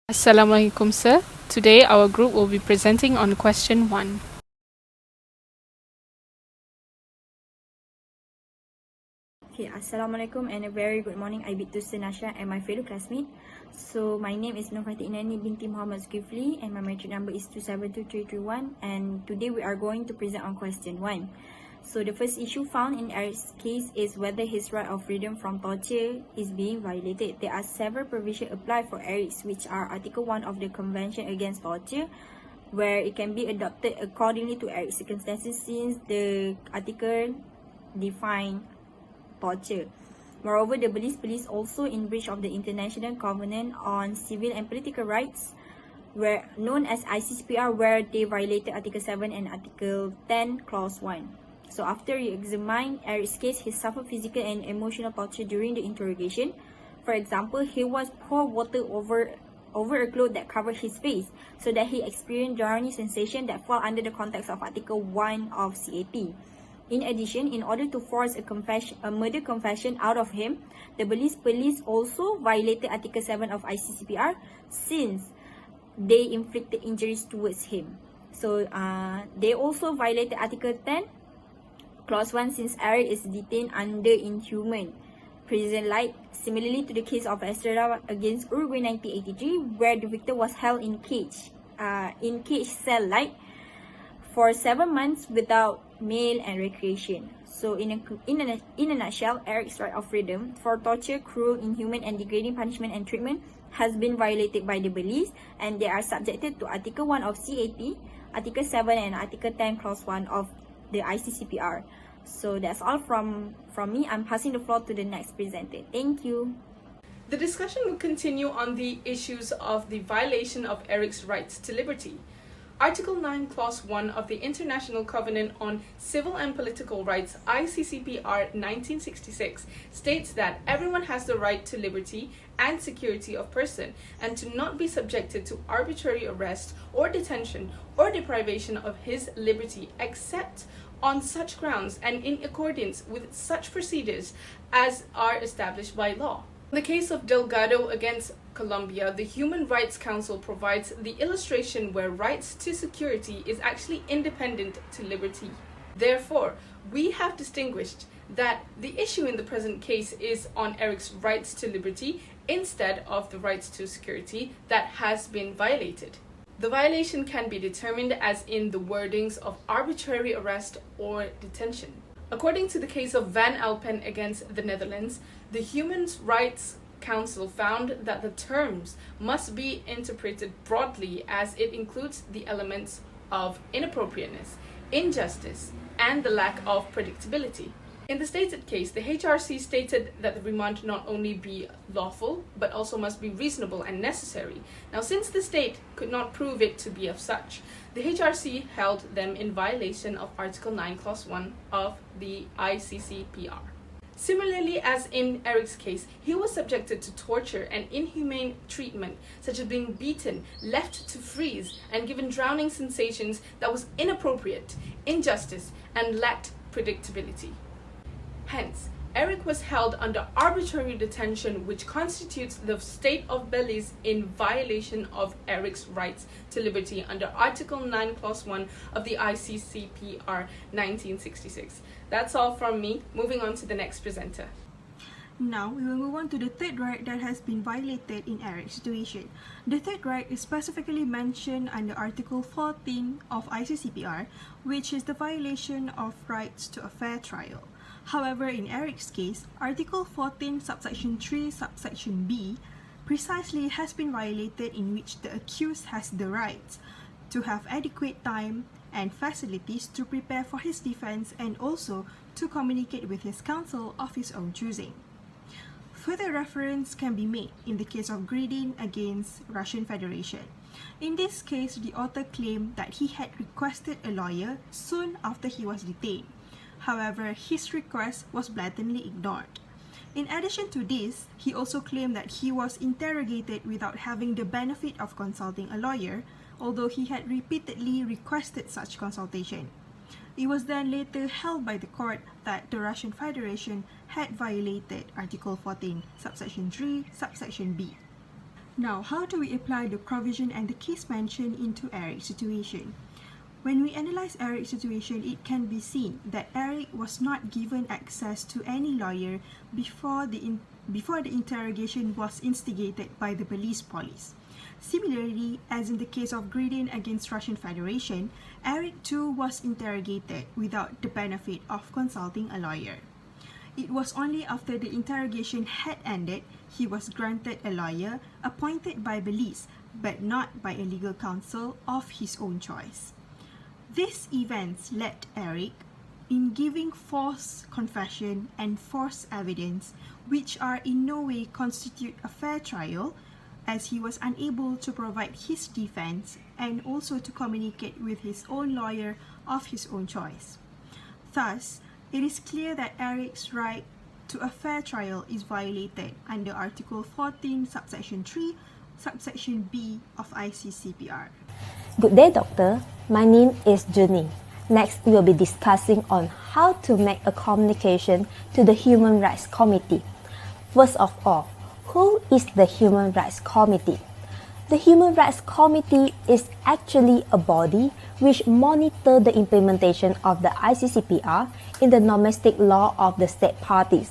Assalamualaikum, sir. Today our group will be presenting on question 1. Okay, Assalamualaikum and a very good morning. I bid to Senasha and my fellow classmate. So my name is Nurhati Inani binti Muhammad Zulkifli and my metric number is 272331, and today we are going to present on question 1. So the first issue found in Eric's case is whether his right of freedom from torture is being violated. There are several provisions applied for Eric's, which are Article 1 of the Convention Against Torture, where it can be adopted accordingly to Eric's circumstances since the article define torture. Moreover, the Beliz police also in breach of the International Covenant on Civil and Political Rights, where known as ICCPR, where they violated Article 7 and Article 10, Clause 1. So after you examine Eric's case, he suffered physical and emotional torture during the interrogation. For example, he was poured water over a cloth that covered his face, so that he experienced drowning sensation that fall under the context of Article 1 of CAT. In addition, in order to force a murder confession out of him, the Belize police also violated Article 7 of ICCPR since they inflicted injuries towards him. So they also violated Article 10, Clause 1, since Eric is detained under inhuman prison light, similarly to the case of Estrada against Uruguay 1983, where the victim was held in cage cell light for 7 months without meal and recreation. So in a nutshell, Eric's right of freedom for torture, cruel, inhuman and degrading punishment and treatment has been violated by the Belize, and they are subjected to Article 1 of CAT, Article 7 and Article 10 Clause 1 of the ICCPR. So that's all from me. I'm passing the floor to the next presenter. Thank you. The discussion will continue on the issues of the violation of Eric's rights to liberty. Article 9, Clause 1 of the International Covenant on Civil and Political Rights, ICCPR 1966, states that everyone has the right to liberty and security of person, and to not be subjected to arbitrary arrest or detention or deprivation of his liberty, except on such grounds and in accordance with such procedures as are established by law. In the case of Delgado against Colombia, the Human Rights Council provides the illustration where rights to security is actually independent to liberty. Therefore, we have distinguished that the issue in the present case is on Eric's rights to liberty instead of the rights to security that has been violated. The violation can be determined as in the wordings of arbitrary arrest or detention. According to the case of Van Alpen against the Netherlands, the Human Rights Council found that the terms must be interpreted broadly as it includes the elements of inappropriateness, injustice, and the lack of predictability. In the stated case, the HRC stated that the remand not only be lawful, but also must be reasonable and necessary. Now, since the state could not prove it to be of such, the HRC held them in violation of Article 9, Clause 1 of the ICCPR. Similarly, as in Eric's case, he was subjected to torture and inhumane treatment, such as being beaten, left to freeze, and given drowning sensations that was inappropriate, injustice, and lacked predictability. Hence, Eric was held under arbitrary detention, which constitutes the state of Belize in violation of Eric's rights to liberty under Article 9, Clause 1 of the ICCPR 1966. That's all from me. Moving on to the next presenter. Now, we will move on to the third right that has been violated in Eric's situation. The third right is specifically mentioned under Article 14 of ICCPR, which is the violation of rights to a fair trial. However, in Eric's case, Article 14, subsection 3, subsection B, precisely has been violated, in which the accused has the right to have adequate time and facilities to prepare for his defense and also to communicate with his counsel of his own choosing. Further reference can be made in the case of Gridin against Russian Federation. In this case, the author claimed that he had requested a lawyer soon after he was detained. However, his request was blatantly ignored. In addition to this, he also claimed that he was interrogated without having the benefit of consulting a lawyer, although he had repeatedly requested such consultation. It was then later held by the court that the Russian Federation had violated Article 14, subsection 3, subsection B. Now, how do we apply the provision and the case mentioned into Eric's situation? When we analyze Eric's situation, it can be seen that Eric was not given access to any lawyer before the interrogation was instigated by the Belize police. Similarly, as in the case of Gradin against Russian Federation, Eric too was interrogated without the benefit of consulting a lawyer. It was only after the interrogation had ended he was granted a lawyer appointed by Belize, but not by a legal counsel of his own choice. These events led Eric in giving false confession and false evidence, which are in no way constitute a fair trial, as he was unable to provide his defense and also to communicate with his own lawyer of his own choice. Thus, it is clear that Eric's right to a fair trial is violated under Article 14, subsection 3, subsection B of ICCPR. Good day, Doctor. My name is Junie. Next, we will be discussing on how to make a communication to the Human Rights Committee. First of all, who is the Human Rights Committee? The Human Rights Committee is actually a body which monitors the implementation of the ICCPR in the domestic law of the state parties.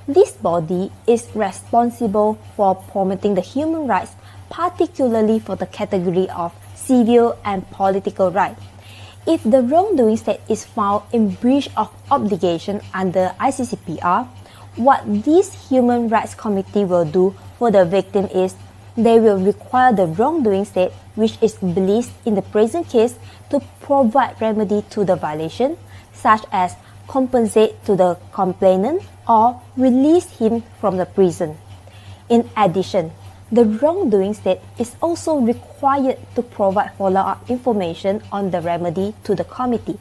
This body is responsible for promoting the human rights, particularly for the category of civil and political rights. If the wrongdoing state is found in breach of obligation under ICCPR, what this Human Rights Committee will do for the victim is they will require the wrongdoing state, which is Beliz in the present case, to provide remedy to the violation, such as compensate to the complainant or release him from the prison. In addition, the wrongdoing state is also required to provide follow-up information on the remedy to the committee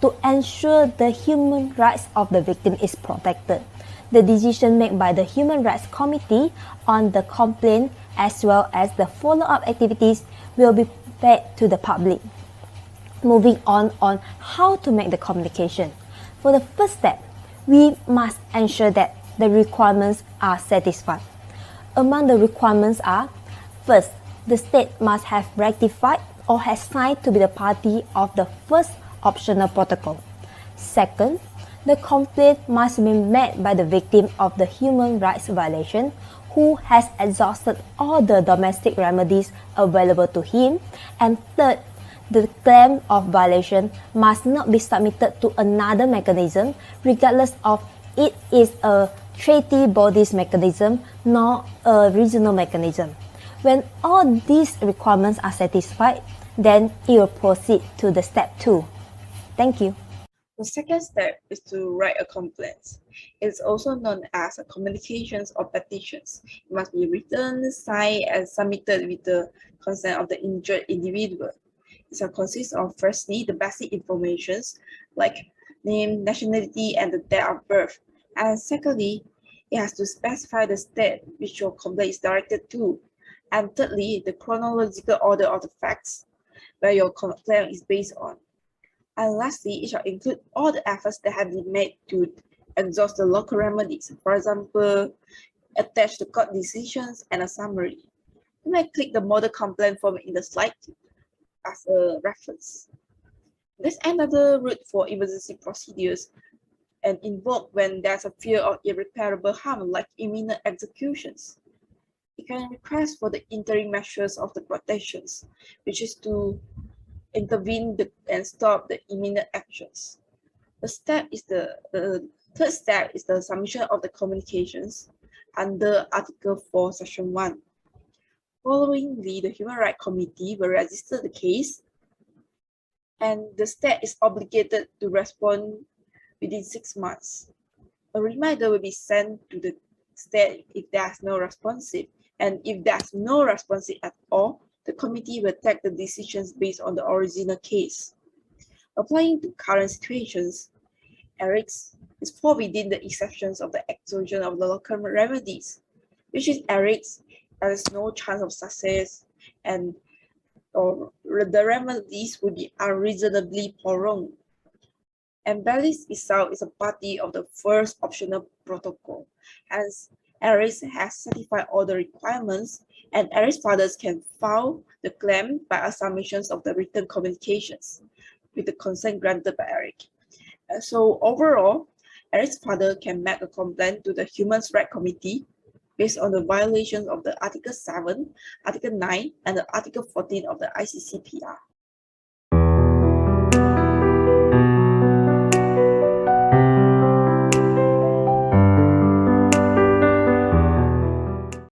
to ensure the human rights of the victim is protected. The decision made by the Human Rights Committee on the complaint as well as the follow-up activities will be paid to the public. Moving on how to make the communication. For the first step, we must ensure that the requirements are satisfied. Among the requirements are, first, the state must have ratified or has signed to be the party of the first optional protocol. Second, the complaint must be made by the victim of the human rights violation who has exhausted all the domestic remedies available to him. And third, the claim of violation must not be submitted to another mechanism, regardless of it is a treaty bodies mechanism nor a regional mechanism. When all these requirements are satisfied, then it will proceed to the step 2. Thank you. The second step is to write a complaint. It's also known as a communications or petitions. It must be written, signed, and submitted with the consent of the injured individual. It consists of, firstly, the basic informations like name, nationality, and the date of birth. And secondly, it has to specify the state which your complaint is directed to. And thirdly, the chronological order of the facts where your complaint is based on. And lastly, it shall include all the efforts that have been made to exhaust the local remedies. For example, attach the court decisions and a summary. You may click the model complaint form in the slide as a reference. There's another route for emergency procedures and invoked when there's a fear of irreparable harm, like imminent executions. You can request for the interim measures of the protections, which is to intervene and stop the imminent actions. The third step is the submission of the communications under Article 4, Section 1. Followingly, the Human Rights Committee will register the case, and the state is obligated to respond within 6 months. A reminder will be sent to the state if there's no responsive, and if there's no responsive at all, the committee will take the decisions based on the original case. Applying to current situations, Eric's is fall within the exceptions of the exhaustion of the local remedies, which is Eric's has no chance of success or the remedies would be unreasonably prolonged. And Beliz itself is a party of the first optional protocol. Hence, Eric has satisfied all the requirements and Eric's fathers can file the claim by a submissions of the written communications with the consent granted by Eric. So overall, Eric's father can make a complaint to the Human Rights Committee based on the violation of the Article 7, Article 9, and the Article 14 of the ICCPR.